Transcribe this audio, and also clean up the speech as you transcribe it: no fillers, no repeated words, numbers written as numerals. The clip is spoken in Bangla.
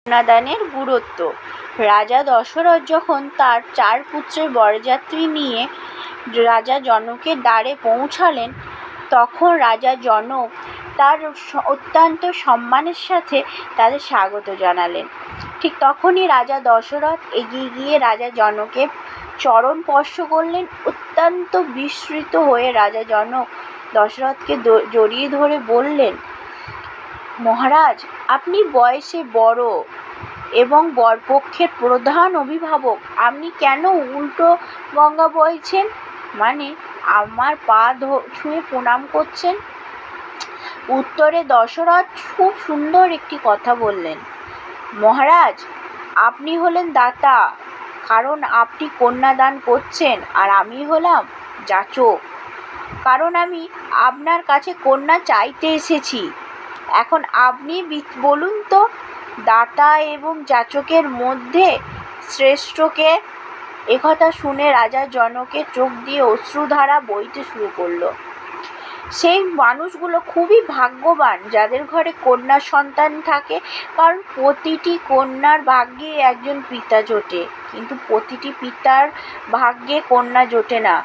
কন্যাদানের গুরুত্ব। রাজা দশরথ যখন তার 4 পুত্রের বরযাত্রী নিয়ে রাজা জনকের দ্বারে পৌঁছালেন, তখন রাজা জনক তার অত্যন্ত সম্মানের সাথে তাদের স্বাগত জানালেন। ঠিক তখনই রাজা দশরথ এগিয়ে গিয়ে রাজা জনকের চরণ স্পর্শ করলেন। অত্যন্ত বিস্মিত হয়ে রাজা জনক দশরথকে জড়িয়ে ধরে বললেন, মহারাজ, আপনি বয়সে বড় এবং বরপক্ষের প্রধান অভিভাবক, আপনি কেন উল্টো গঙ্গা বইছেন, মানে আমার পা ছুঁয়ে প্রণাম করছেন? উত্তরে দশরথ খুব সুন্দর একটি কথা বললেন, মহারাজ, আপনি হলেন দাতা, কারণ আপনি কন্যা দান করছেন, আর আমি হলাম যাচক, কারণ আমি আপনার কাছে কন্যা চাইতে এসেছি। এখন আপনি বলুন তো, দাতা এবং যাচকের মধ্যে শ্রেষ্ঠ কে? একথা শুনে রাজা জনকের চোখ দিয়ে অশ্রুধারা বইতে শুরু করলো। সেই মানুষগুলো খুবই ভাগ্যবান যাদের ঘরে কন্যা সন্তান থাকে, কারণ প্রতিটি কন্যার ভাগ্যে একজন পিতা জোটে, কিন্তু প্রতিটি পিতার ভাগ্যে কন্যা জোটে না।